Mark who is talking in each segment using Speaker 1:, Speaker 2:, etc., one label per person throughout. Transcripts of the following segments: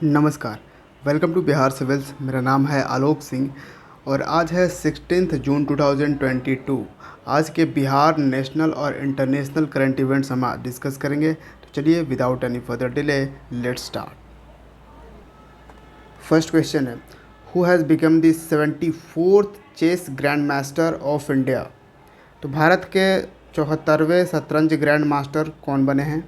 Speaker 1: नमस्कार। Welcome to Bihar civils. मेरा नाम है आलोक सिंह और आज है 16 जून 2022। आज के बिहार नेशनल और इंटरनेशनल करंट इवेंट्स हम आज डिस्कस करेंगे। तो चलिए without any further delay let's start. First question है, who has become the 74th chess grand master of India. तो भारत के 74वें शतरंज ग्रैंड मास्टर कौन बने हैं?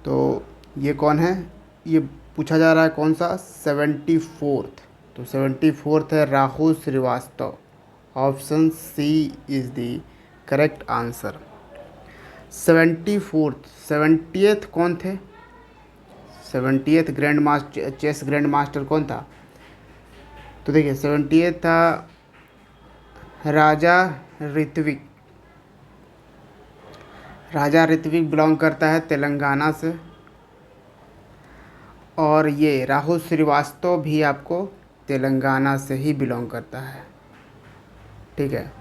Speaker 1: तो ये कौन है? ये पूछा जा रहा है कौन सा? 74th। तो 74th है Rahul Srivastava. Option C is the correct answer. 74th 70th कौन थे? 70th grand master, chess grand master कौन था? तो देखिए 70th था राजा ऋत्विक। राजा ऋत्विक बिलोंग करता है तेलंगाना से। और ये राहुल श्रीवास्तव भी आपको तेलंगाना से ही बिलोंग करता है। ठीक है,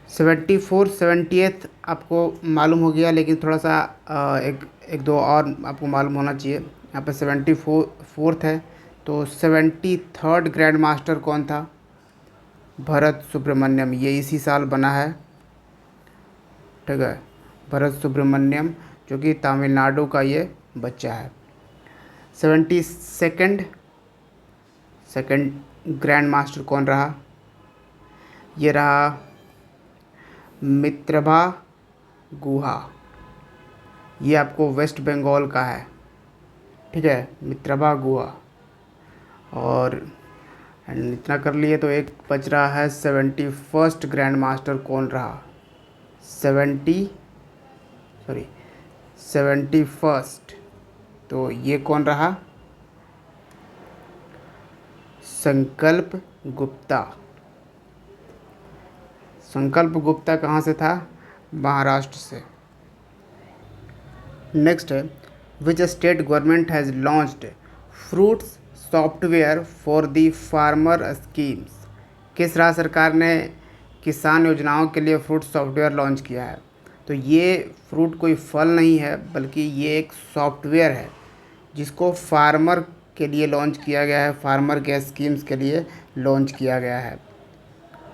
Speaker 1: 74 70th आपको मालूम हो गया, लेकिन थोड़ा सा एक दो और आपको मालूम होना चाहिए। यहाँ पे 74th है, तो 73rd ग्रैंड मास्टर कौन था? भरत सुब्रमण्यम। ये इसी साल बना है। ठीक है, भरत सुब्रमण्यम, जो कि तमिलनाडु का ये बच्चा है। 72nd सेकंड ग्रैंड मास्टर कौन रहा? ये रहा मित्रभा गुहा। ये आपको वेस्ट बंगाल का है। ठीक है, मित्रभा गुहा। और इतना कर लिए तो एक बच रहा है 71st ग्रैंड मास्टर कौन रहा? 71st। तो ये कौन रहा? संकल्प गुप्ता। संकल्प गुप्ता कहाँ से था? महाराष्ट्र से। नेक्स्ट है, which state government has launched fruits software for the farmer schemes. किस राज्य सरकार ने किसान योजनाओं के लिए फ्रूट सॉफ्टवेयर लॉन्च किया है? तो ये फ्रूट कोई फल नहीं है, बल्कि ये एक सॉफ्टवेयर है जिसको फार्मर के लिए लॉन्च किया गया है, फार्मर के स्कीम्स के लिए लॉन्च किया गया है।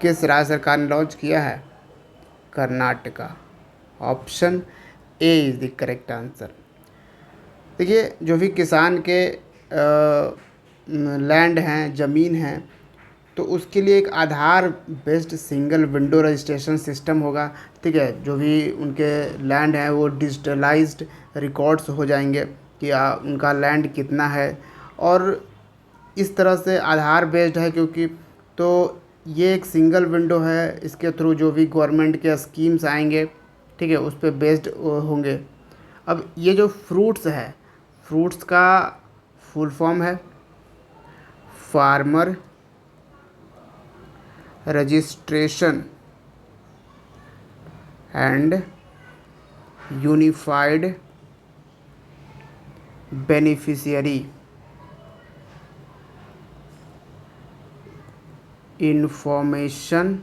Speaker 1: किस राज्य सरकार ने लॉन्च किया है? Karnataka. Option A is the correct answer. देखिए, जो भी किसान के लैंड हैं, ज़मीन हैं, तो उसके लिए एक Aadhaar based single window registration system होगा। ठीक है, जो भी उनके लैंड हैं वो डिजिटलाइज्ड रिकॉर्ड्स हो जाएंगे कि उनका लैंड कितना है। और इस तरह से आधार बेस्ड है, क्योंकि तो ये एक सिंगल विंडो है। इसके थ्रू जो भी गवर्नमेंट के स्कीम्स आएंगे, ठीक है, उस पर बेस्ड होंगे। अब ये जो फ्रूट्स है, फ्रूट्स का फुल फॉर्म है farmer registration and unified beneficiary information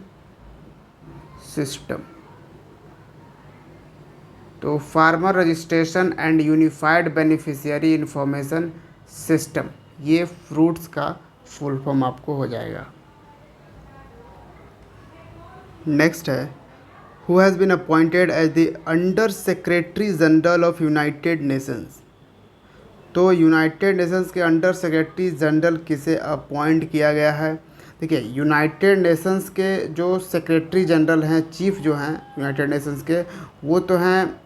Speaker 1: system. तो farmer registration and unified beneficiary information system, ये फ्रूट्स का फुल फॉर्म आपको हो जाएगा। नेक्स्ट है, who has been appointed as the under secretary general of United Nations. तो United Nations के under secretary general किसे अपॉइंट किया गया है? देखिए, यूनाइटेड नेशंस के जो सेक्रेटरी जनरल हैं, चीफ जो हैं यूनाइटेड नेशंस के, वो तो हैं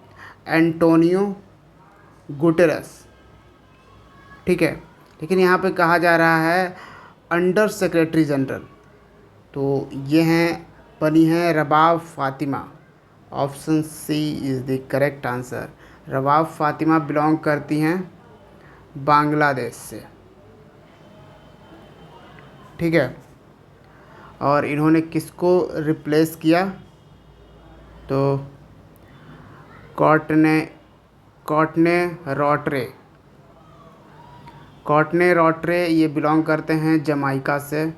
Speaker 1: एंटोनियो गुटेरस। ठीक है, लेकिन यहाँ पे कहा जा रहा है अंडर सेक्रेटरी जनरल। तो ये हैं, बनी हैं Rabab Fatima. Option C is the correct answer. Rabab Fatima belong करती हैं बांग्लादेश से। ठीक है, और इन्होंने किसको रिप्लेस किया? तो कॉटने रॉटरे ये बिलोंग करते हैं जमाइका से।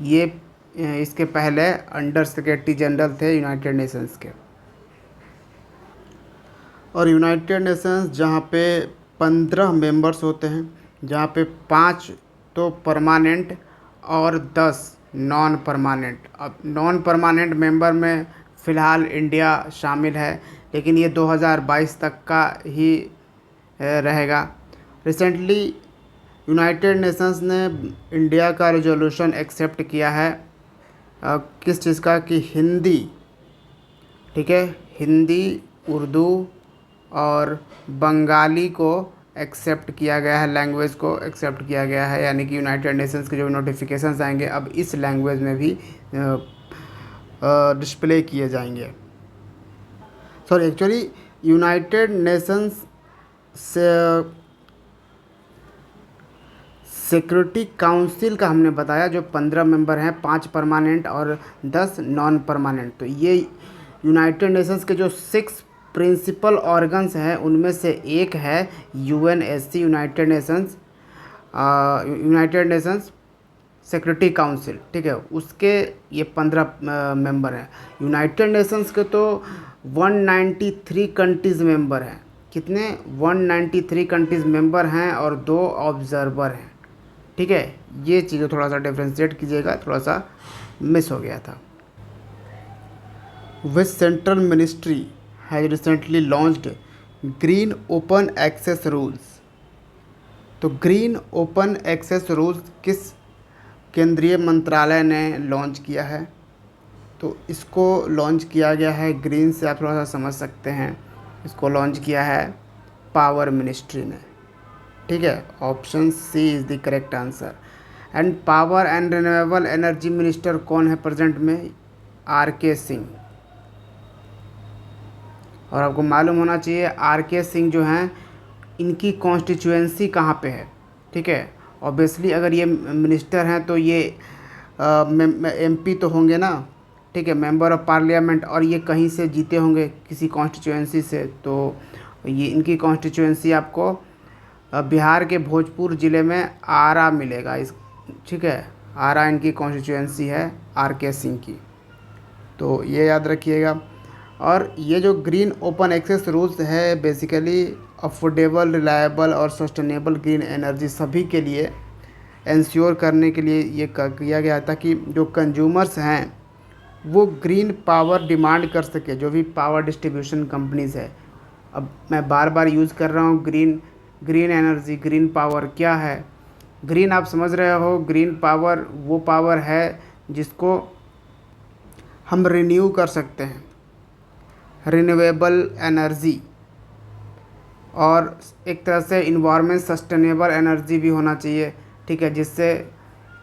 Speaker 1: ये इसके पहले अंडर सेक्रेटरी जनरल थे यूनाइटेड नेशंस के। और यूनाइटेड नेशंस जहाँ पे 15 मेंबर्स होते हैं, जहाँ पे 5 तो परमानेंट और 10 नॉन परमानेंट। अब नॉन परमानेंट मेंबर में फ़िलहाल इंडिया शामिल है, लेकिन ये 2022 तक का ही रहेगा। रिसेंटली यूनाइटेड नेशंस ने इंडिया का रेजोल्यूशन एक्सेप्ट किया है, किस चीज़ का, कि हिंदी, ठीक है, हिंदी, उर्दू और बंगाली को एक्सेप्ट किया गया है, लैंग्वेज को एक्सेप्ट किया गया है। यानी कि यूनाइटेड नेशंस के जो नोटिफिकेशंस आएंगे अब इस लैंग्वेज में भी डिस्प्ले किए जाएंगे। सॉरी, एक्चुअली यूनाइटेड नेशंस से सिक्योरिटी काउंसिल का हमने बताया, जो 15 मेंबर हैं, 5 परमानेंट और 10 नॉन परमानेंट। तो ये यूनाइटेड नेशंस के जो 6 प्रिंसिपल ऑर्गन्स हैं उनमें से एक है UNSC, United Nations security council, ठीक है। उसके ये 15 मेंबर हैं। यूनाइटेड नेशंस के तो 193 कंट्रीज़ मेंबर हैं। कितने? 193 कंट्रीज़ मेंबर हैं और 2 ऑब्जर्वर हैं, ठीक है। ये चीज़ें थोड़ा सा डिफ्रेंशिएट कीजिएगा, थोड़ा सा मिस हो गया था। Which central ministry has recently launched green open access rules? तो ग्रीन ओपन एक्सेस रूल्स किस केंद्रीय मंत्रालय ने लॉन्च किया है? तो इसको लॉन्च किया गया है, ग्रीन से आप थोड़ा सा समझ सकते हैं, इसको लॉन्च किया है पावर मिनिस्ट्री ने, ठीक है। Option C is the correct answer. And power and renewable energy minister कौन है प्रेजेंट में? आर.के. सिंह। और आपको मालूम होना चाहिए आर.के. सिंह जो हैं, इनकी कॉन्स्टिट्यूएंसी कहाँ पे है, ठीक है। ऑब्वियसली अगर ये मिनिस्टर हैं तो ये एमपी तो होंगे ना, ठीक है, मेंबर ऑफ पार्लियामेंट, और ये कहीं से जीते होंगे किसी कॉन्स्टिट्यूएंसी से। तो ये इनकी कॉन्स्टिट्यूएंसी आपको बिहार के भोजपुर ज़िले में आरा मिलेगा, इस, ठीक है। आरा इनकी कॉन्स्टिट्यूएंसी है आर.के. सिंह की, तो ये याद रखिएगा। और ये जो ग्रीन ओपन एक्सेस रूल्स है, बेसिकली अफोर्डेबल, रिलायबल और सस्टेनेबल ग्रीन एनर्जी सभी के लिए इंश्योर करने के लिए ये किया गया था कि जो कंज्यूमर्स हैं वो ग्रीन पावर डिमांड कर सके, जो भी पावर डिस्ट्रीब्यूशन कंपनीज़ है। अब मैं बार बार यूज़ कर रहा हूँ ग्रीन एनर्जी, ग्रीन पावर क्या है? ग्रीन आप समझ रहे हो, ग्रीन पावर वो पावर है जिसको हम रिन्यू कर सकते हैं, रिन्यूएबल एनर्जी, और एक तरह से इन्वायरमेंट सस्टेनेबल एनर्जी भी होना चाहिए, ठीक है, जिससे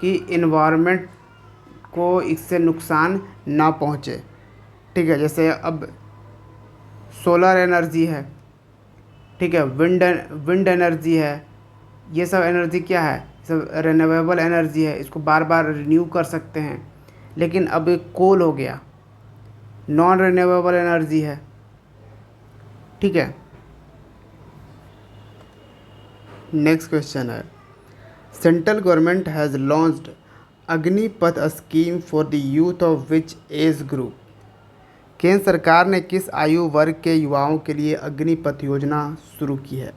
Speaker 1: कि इन्वायरमेंट को इससे नुकसान ना पहुँचे, ठीक है। जैसे अब सोलर एनर्जी है, ठीक है, विंड एनर्जी है, ये सब एनर्जी क्या है? सब रिन्यूएबल एनर्जी है, इसको बार बार रिन्यू कर सकते हैं। लेकिन अब एक कोल हो गया, नॉन रिन्यूएबल एनर्जी है, ठीक है। नेक्स्ट क्वेश्चन है, central government has launched Agnipath scheme for the youth of which age group? केंद्र सरकार ने किस आयु वर्ग के युवाओं के लिए अग्निपथ योजना शुरू की है?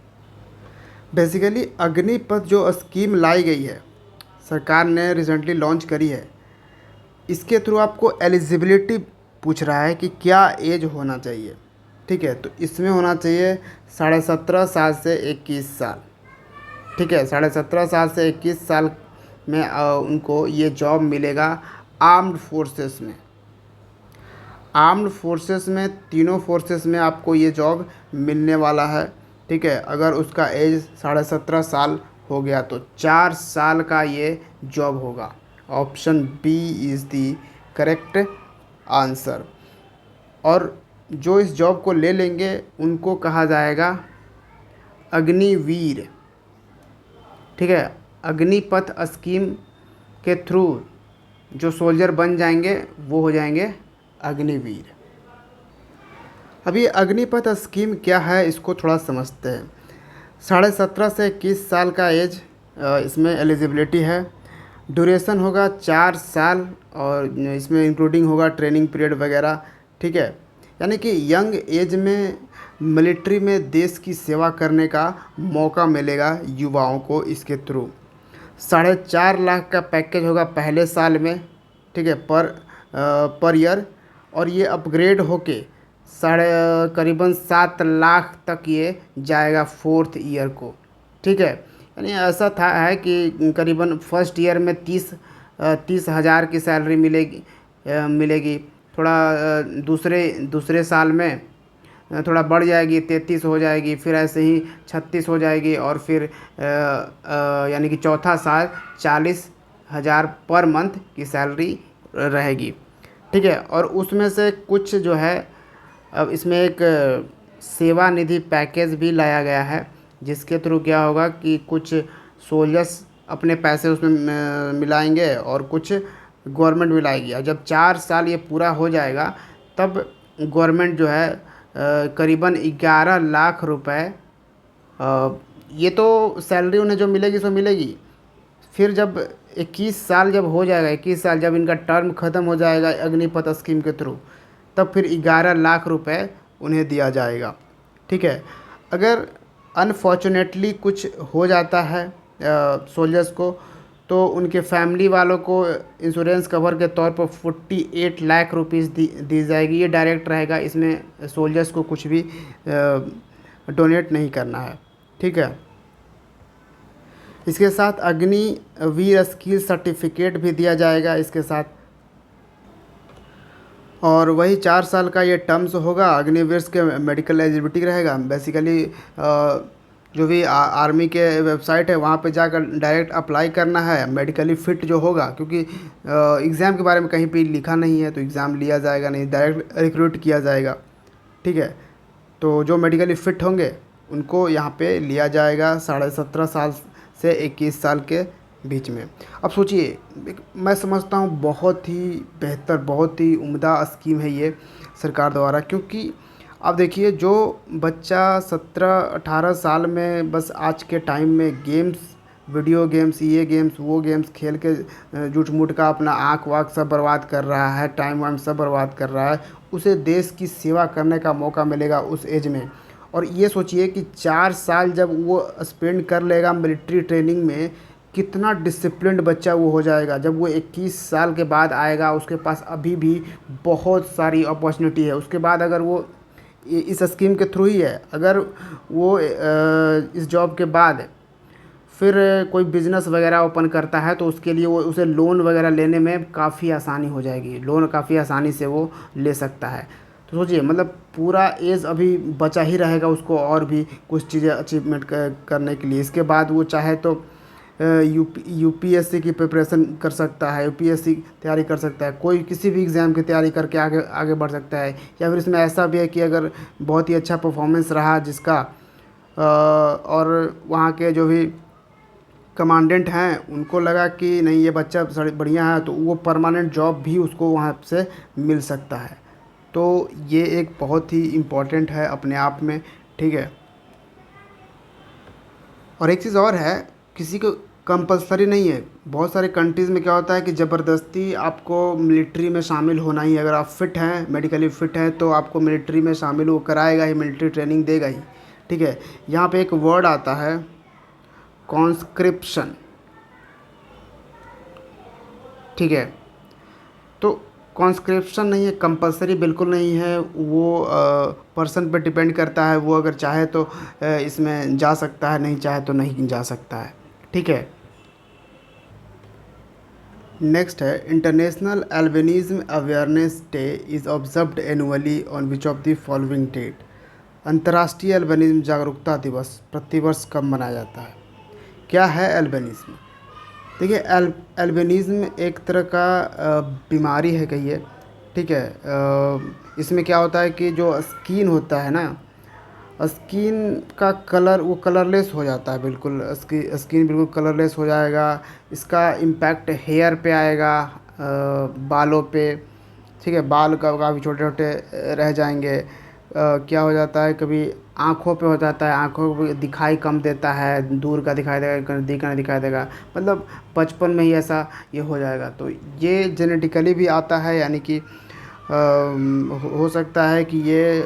Speaker 1: बेसिकली अग्निपथ जो स्कीम लाई गई है, सरकार ने रिसेंटली लॉन्च करी है, इसके थ्रू आपको एलिजिबिलिटी पूछ रहा है कि क्या एज होना चाहिए, ठीक है। तो इसमें होना चाहिए 17.5 साल से 21 साल, ठीक है। 17.5 साल से 21 साल में उनको ये जॉब मिलेगा आर्म्ड फोर्सेस में। आर्म्ड फोर्सेस में, तीनों फोर्सेस में आपको ये जॉब मिलने वाला है, ठीक है। अगर उसका एज 17.5 साल हो गया तो 4 साल का ये जॉब होगा। Option B is the correct answer. और जो इस जॉब को ले लेंगे उनको कहा जाएगा अग्निवीर, ठीक है। अग्निपथ स्कीम के थ्रू जो सोल्जर बन जाएंगे वो हो जाएंगे अग्निवीर। अभी अग्निपथ स्कीम क्या है इसको थोड़ा समझते हैं। 17.5 से 21 साल का एज इसमें एलिजिबिलिटी है। ड्यूरेशन होगा 4 साल और इसमें इंक्लूडिंग होगा ट्रेनिंग पीरियड वगैरह, ठीक है। यानी कि यंग एज में मिलिट्री में देश की सेवा करने का मौका मिलेगा युवाओं को इसके थ्रू। 4.5 लाख का पैकेज होगा पहले साल में, ठीक है, पर ईयर, और ये अपग्रेड होके करीबन 7 लाख तक ये जाएगा 4th ईयर को, ठीक है। यानी ऐसा था है कि करीबन फर्स्ट ईयर में 30 हज़ार की सैलरी मिलेगी। थोड़ा दूसरे साल में थोड़ा बढ़ जाएगी, 33 हो जाएगी, फिर ऐसे ही 36 हो जाएगी, और फिर यानी कि चौथा साल 40 हज़ार पर मंथ की सैलरी रहेगी, ठीक है। और उसमें से कुछ जो है, अब इसमें एक सेवानिधि पैकेज भी लाया गया है, जिसके थ्रू क्या होगा कि कुछ सोल्जर्स अपने पैसे उसमें मिलाएंगे और कुछ गवर्नमेंट मिलाएगी। और जब 4 साल ये पूरा हो जाएगा तब गवर्नमेंट जो है करीबन 11 लाख रुपए, ये तो सैलरी उन्हें जो मिलेगी सो मिलेगी। फिर जब 21 साल जब हो जाएगा, 21 साल जब इनका टर्म ख़त्म हो जाएगा अग्निपथ स्कीम के थ्रू, तब फिर 11 लाख रुपए उन्हें दिया जाएगा, ठीक है। अगर अनफॉर्चुनेटली कुछ हो जाता है सोल्जर्स को, तो उनके फैमिली वालों को इंश्योरेंस कवर के तौर पर 48 लाख रुपीस दी जाएगी। ये डायरेक्ट रहेगा, इसमें सोल्जर्स को कुछ भी डोनेट नहीं करना है, ठीक है। इसके साथ अग्निवीर स्किल सर्टिफिकेट भी दिया जाएगा इसके साथ, और वही 4 साल का ये टर्म्स होगा। अग्निवीर के मेडिकल एलिजिबिलिटी रहेगा। बेसिकली जो भी आर्मी के वेबसाइट है वहाँ पे जाकर डायरेक्ट अप्लाई करना है, मेडिकली फ़िट जो होगा, क्योंकि एग्ज़ाम के बारे में कहीं पे लिखा नहीं है तो एग्ज़ाम लिया जाएगा नहीं, डायरेक्ट रिक्रूट किया जाएगा, ठीक है। तो जो मेडिकली फ़िट होंगे उनको यहाँ पे लिया जाएगा 17.5 साल से 21 साल के बीच में। अब सोचिए, मैं समझता हूँ बहुत ही बेहतर, बहुत ही उम्दा स्कीम है ये सरकार द्वारा, क्योंकि अब देखिए जो बच्चा 17-18 साल में बस आज के टाइम में गेम्स, वीडियो गेम्स, ये गेम्स वो गेम्स खेल के झूठ मूठ का अपना आँख वाँख सब बर्बाद कर रहा है, टाइम वाइम सब बर्बाद कर रहा है, उसे देश की सेवा करने का मौका मिलेगा उस एज में। और ये सोचिए कि 4 साल जब वो स्पेंड कर लेगा मिलिट्री ट्रेनिंग में, कितना डिसिप्लिन्ड बच्चा वो हो जाएगा। जब वो 21 साल के बाद आएगा, उसके पास अभी भी बहुत सारी अपॉर्चुनिटी है। उसके बाद अगर वो इस स्कीम के थ्रू ही है, अगर वो इस जॉब के बाद फिर कोई बिज़नेस वगैरह ओपन करता है तो उसके लिए वो उसे लोन वगैरह लेने में काफ़ी आसानी हो जाएगी, लोन काफ़ी आसानी से वो ले सकता है। तो सोचिए, मतलब पूरा एज अभी बचा ही रहेगा उसको और भी कुछ चीज़ें अचीवमेंट करने के लिए। इसके बाद वो चाहे तो यूपीएससी की प्रिपरेशन कर सकता है, यूपीएससी तैयारी कर सकता है, कोई किसी भी एग्ज़ाम की तैयारी करके आगे बढ़ सकता है। या फिर इसमें ऐसा भी है कि अगर बहुत ही अच्छा परफॉर्मेंस रहा जिसका, और वहाँ के जो भी कमांडेंट हैं उनको लगा कि नहीं ये बच्चा बढ़िया है, तो वो परमानेंट जॉब भी उसको वहाँ से मिल सकता है। तो ये एक बहुत ही इम्पोर्टेंट है अपने आप में, ठीक है। और एक चीज़ और है, किसी को कंपलसरी नहीं है। बहुत सारे कंट्रीज़ में क्या होता है कि ज़बरदस्ती आपको मिलिट्री में शामिल होना ही, अगर आप फिट हैं, मेडिकली फ़िट हैं, तो आपको मिलिट्री में शामिल वो कराएगा ही, मिलिट्री ट्रेनिंग देगा ही, ठीक है। यहाँ पे एक वर्ड आता है कॉन्स्क्रिप्शन, ठीक है। तो कॉन्स्क्रिप्शन नहीं है, कंपलसरी बिल्कुल नहीं है, वो पर्सन पे डिपेंड करता है। वो अगर चाहे तो इसमें जा सकता है, नहीं चाहे तो नहीं जा सकता है, ठीक है। नेक्स्ट है international albinism awareness day is observed annually on which of the following date. अंतर्राष्ट्रीय एल्बिनिज्म जागरूकता दिवस प्रतिवर्ष कब मनाया जाता है? क्या है एल्बिनिज्म? देखिए, एल्बिनिज्म एक तरह का बीमारी है कहिए, ठीक है। इसमें क्या होता है कि जो स्किन होता है ना, स्किन का कलर वो कलरलेस हो जाता है, बिल्कुल स्किन बिल्कुल कलरलेस हो जाएगा। इसका इम्पैक्ट हेयर पे आएगा, बालों पे, ठीक है। बाल का काफ़ी छोटे छोटे रह जाएंगे। क्या हो जाता है, कभी आँखों पे हो जाता है, आँखों पे दिखाई कम देता है, दूर का दिखाई देगा, नज़दीक का नहीं दिखाई देगा, मतलब बचपन में ही ऐसा ये हो जाएगा। तो ये जेनेटिकली भी आता है, यानी कि हो सकता है कि ये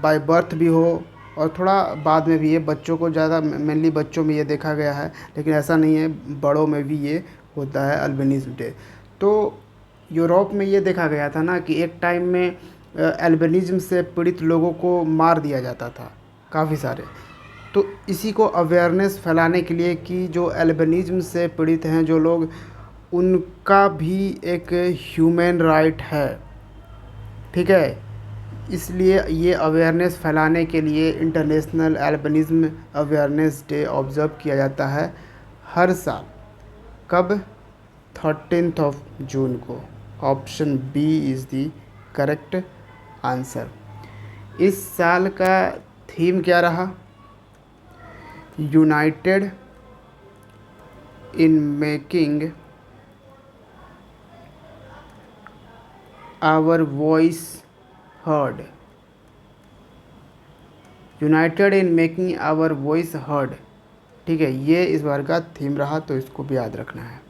Speaker 1: बाय बर्थ भी हो और थोड़ा बाद में भी। ये बच्चों को ज़्यादा, मेनली बच्चों में ये देखा गया है, लेकिन ऐसा नहीं है, बड़ों में भी ये होता है अल्बिनिज़म डे। तो यूरोप में ये देखा गया था ना कि एक टाइम में एल्बिनिज़म से पीड़ित लोगों को मार दिया जाता था काफ़ी सारे। तो इसी को अवेयरनेस फैलाने के लिए कि जो एल्बिनिज़म से पीड़ित हैं जो लोग, उनका भी एक ह्यूमन राइट है, ठीक है। इसलिए ये अवेयरनेस फैलाने के लिए international albinism awareness day observe किया जाता है हर साल। कब? 13 जून को। Option B is the correct answer. इस साल का थीम क्या रहा? United in making our voice heard. United in making our voice heard, ठीक है, ये इस बार का थीम रहा, तो इसको भी याद रखना है।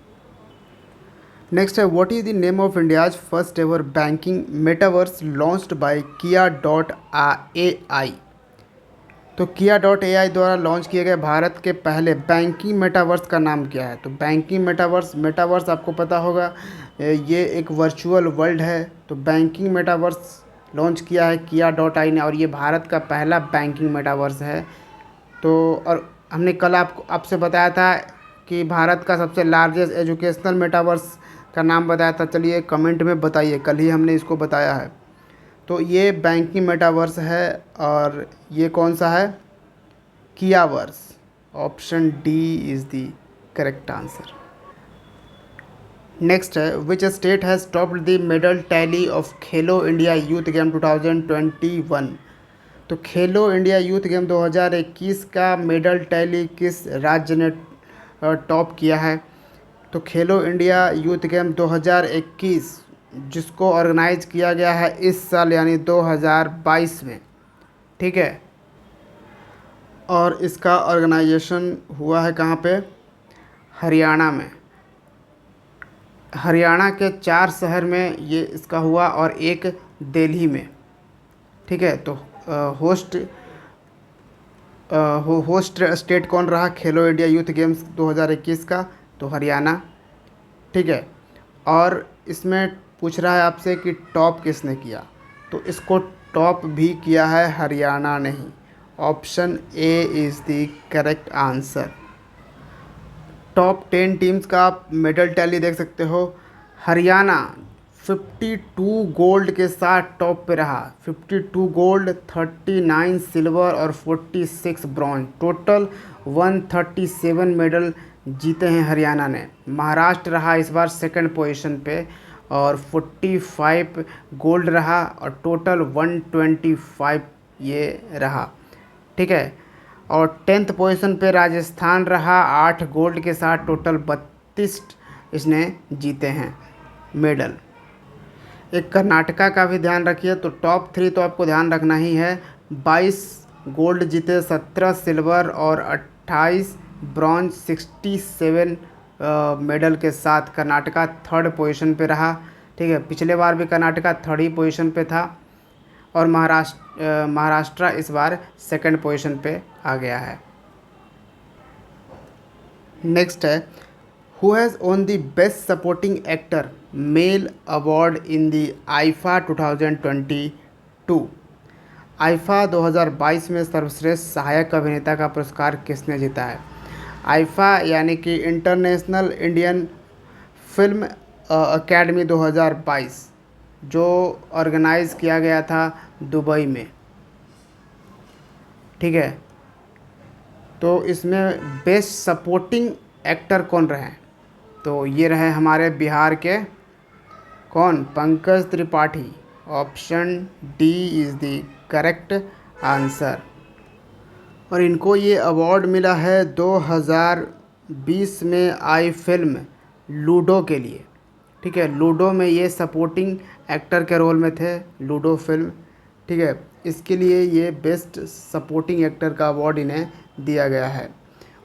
Speaker 1: नेक्स्ट है, what is the name of India's first ever banking metaverse launched by किया डॉट AI। तो किया डॉट AI द्वारा लॉन्च किए गए भारत के पहले बैंकिंग मेटावर्स का नाम क्या है? तो बैंकिंग मेटावर्स आपको पता होगा, ये एक वर्चुअल वर्ल्ड है। तो बैंकिंग मेटावर्स लॉन्च किया है किया डॉट आई ने, और ये भारत का पहला बैंकिंग मेटावर्स है। तो और हमने कल आपसे बताया था कि भारत का सबसे लार्जेस्ट एजुकेशनल मेटावर्स का नाम बताया था। चलिए कमेंट में बताइए, कल ही हमने इसको बताया है। तो ये बैंकिंग मेटावर्स है, और ये कौन सा है? कियावर्स। Option D is the correct answer. Next है, which state has topped the medal tally of Khelo India youth game 2021। तो खेलो इंडिया यूथ गेम 2021 का मेडल टैली किस राज्य ने टॉप किया है? तो खेलो इंडिया यूथ गेम 2021 जिसको ऑर्गेनाइज किया गया है इस साल यानी 2022 में, ठीक है। और इसका ऑर्गेनाइजेशन हुआ है कहाँ पे? हरियाणा में। हरियाणा के 4 शहर में ये इसका हुआ और एक दिल्ली में, ठीक है। तो होस्ट स्टेट कौन रहा खेलो इंडिया यूथ गेम्स 2021 का? तो हरियाणा, ठीक है। और इसमें पूछ रहा है आपसे कि टॉप किसने किया, तो इसको टॉप भी किया है हरियाणा ने ही। Option A is the correct answer. Top 10 teams का आप मेडल टैली देख सकते हो। हरियाणा 52 गोल्ड के साथ टॉप पे रहा। 52 गोल्ड, 39 सिल्वर और 46 ब्रॉन्ज, टोटल 137 मेडल जीते हैं हरियाणा ने। महाराष्ट्र रहा इस बार सेकंड पोजीशन पे और 45 गोल्ड रहा और टोटल 125 ये रहा, ठीक है। और 10th पोजीशन पे राजस्थान रहा 8 गोल्ड के साथ, टोटल 32 इसने जीते हैं मेडल। एक कर्नाटका का भी ध्यान रखिए। तो टॉप 3 तो आपको ध्यान रखना ही है। 22 गोल्ड जीते, 17 सिल्वर और 28 ब्रॉन्ज, 67 मेडल के साथ कर्नाटका थर्ड पोजीशन पे रहा, ठीक है। पिछले बार भी कर्नाटका थर्ड ही पोजीशन पे था और महाराष्ट्र इस बार सेकंड पोजीशन पे आ गया है। नेक्स्ट है, who has own the best supporting actor male award in the IIFA 2022। IIFA 2022 में सर्वश्रेष्ठ सहायक अभिनेता का पुरस्कार किसने जीता है? आईफा यानी कि इंटरनेशनल इंडियन फिल्म अकेडमी 2022 जो ऑर्गेनाइज़ किया गया था दुबई में, ठीक है। तो इसमें बेस्ट सपोर्टिंग एक्टर कौन रहे? तो ये रहे हमारे बिहार के कौन? Pankaj Tripathi. Option D is the correct answer. और इनको ये अवार्ड मिला है 2020 में आई फिल्म लूडो के लिए, ठीक है। लूडो में ये सपोर्टिंग एक्टर के रोल में थे, लूडो फिल्म, ठीक है। इसके लिए ये बेस्ट सपोर्टिंग एक्टर का अवार्ड इन्हें दिया गया है।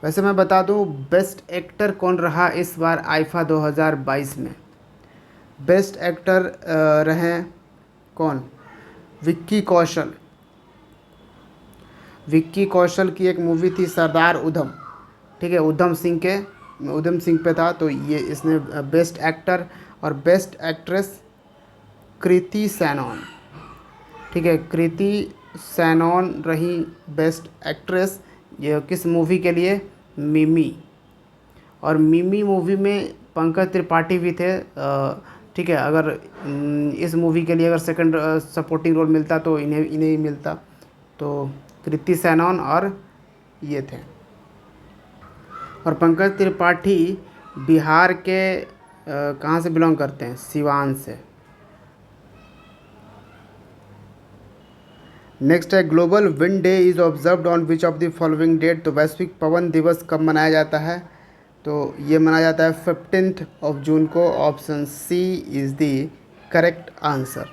Speaker 1: वैसे मैं बता दूं बेस्ट एक्टर कौन रहा इस बार आईफा 2022 में। बेस्ट एक्टर रहे कौन? विक्की कौशल। विक्की कौशल की एक मूवी थी सरदार उधम, ठीक है, उधम सिंह पे था। तो ये इसने बेस्ट एक्टर और बेस्ट एक्ट्रेस कृति सैनन, ठीक है, कृति सैनन रही बेस्ट एक्ट्रेस। ये किस मूवी के लिए? मिमी। और मिमी मूवी में पंकज त्रिपाठी भी थे, ठीक है। अगर इस मूवी के लिए अगर सेकंड सपोर्टिंग रोल मिलता तो इन्हें ही मिलता। तो कृति सैनन और ये थे। और पंकज त्रिपाठी बिहार के कहाँ से बिलोंग करते हैं? सिवान से। नेक्स्ट है global wind day is observed on which of the following date. तो वैश्विक पवन दिवस कब मनाया जाता है? तो ये मनाया जाता है 15 जून को। Option C is the correct answer.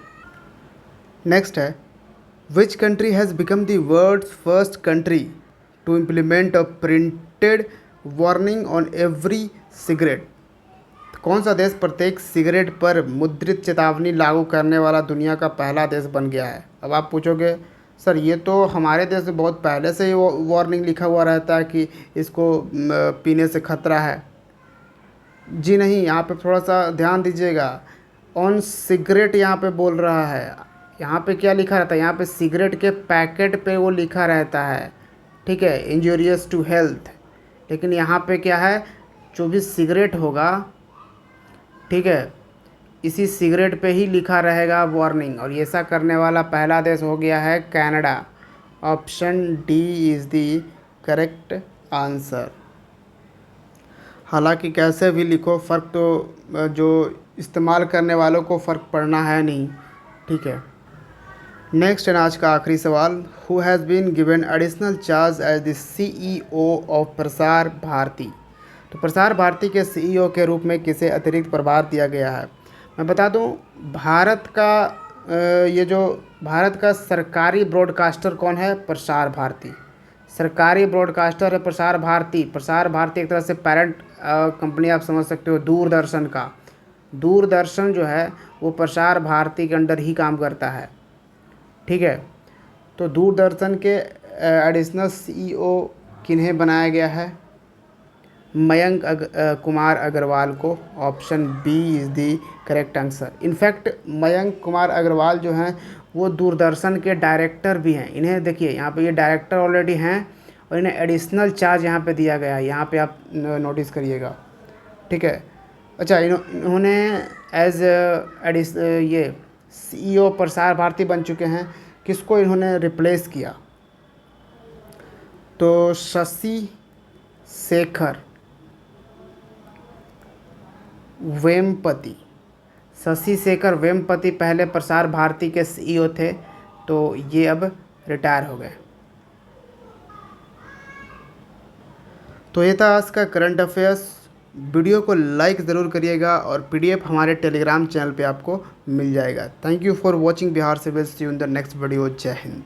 Speaker 1: Next है which country has become the world's first country to implement a printed warning on every cigarette. कौन सा देश प्रत्येक सिगरेट पर मुद्रित चेतावनी लागू करने वाला दुनिया का पहला देश बन गया है? अब आप पूछोगे सर ये तो हमारे देश में बहुत पहले से ही वार्निंग लिखा हुआ रहता है कि इसको पीने से खतरा है। जी नहीं, यहाँ पे थोड़ा सा ध्यान दीजिएगा। ऑन सिगरेट यहाँ पे बोल रहा है। यहाँ पे क्या लिखा रहता है? यहाँ पे सिगरेट के पैकेट पे वो लिखा रहता है, ठीक है, इंजूरियस टू हेल्थ। लेकिन यहाँ पे क्या है, जो भी सिगरेट होगा, ठीक है, इसी सिगरेट पे ही लिखा रहेगा वार्निंग। और ऐसा करने वाला पहला देश हो गया है Canada. Option D is the correct answer. हालांकि कैसे भी लिखो फ़र्क तो जो इस्तेमाल करने वालों को फ़र्क पड़ना है नहीं, ठीक है। नेक्स्ट एंड आज का आखिरी सवाल, who has been given additional charge as the CEO of Prasar Bharati. तो प्रसार भारती के CEO के रूप में किसे अतिरिक्त प्रभार दिया गया है? मैं बता दूं, भारत का सरकारी ब्रॉडकास्टर कौन है? प्रसार भारती। सरकारी ब्रॉडकास्टर है प्रसार भारती। प्रसार भारती एक तरह से पेरेंट कंपनी आप समझ सकते हो दूरदर्शन का। दूरदर्शन जो है वो प्रसार भारती के अंडर ही काम करता है, ठीक है। तो दूरदर्शन के एडिशनल CEO किन्हें बनाया गया है? मयंक कुमार अग्रवाल को। Option B is the correct answer. In fact Mayank Kumar Agarwal जो हैं वो दूरदर्शन के डायरेक्टर भी हैं। इन्हें देखिए यहाँ पे ये डायरेक्टर ऑलरेडी हैं और इन्हें एडिशनल चार्ज यहाँ पे दिया गया है। यहाँ पे आप नोटिस करिएगा, ठीक है। अच्छा, इन्होंने एज ये CEO प्रसार भारती बन चुके हैं। किसको इन्होंने रिप्लेस किया? तो शशि शेखर वेम्पति पहले प्रसार भारती के CEO थे, तो ये अब रिटायर हो गए। तो ये था आज का करंट अफेयर्स। वीडियो को लाइक ज़रूर करिएगा और PDF हमारे टेलीग्राम चैनल पे आपको मिल जाएगा। Thank you for watching Bihar civil. See you in the next video. जय हिंद।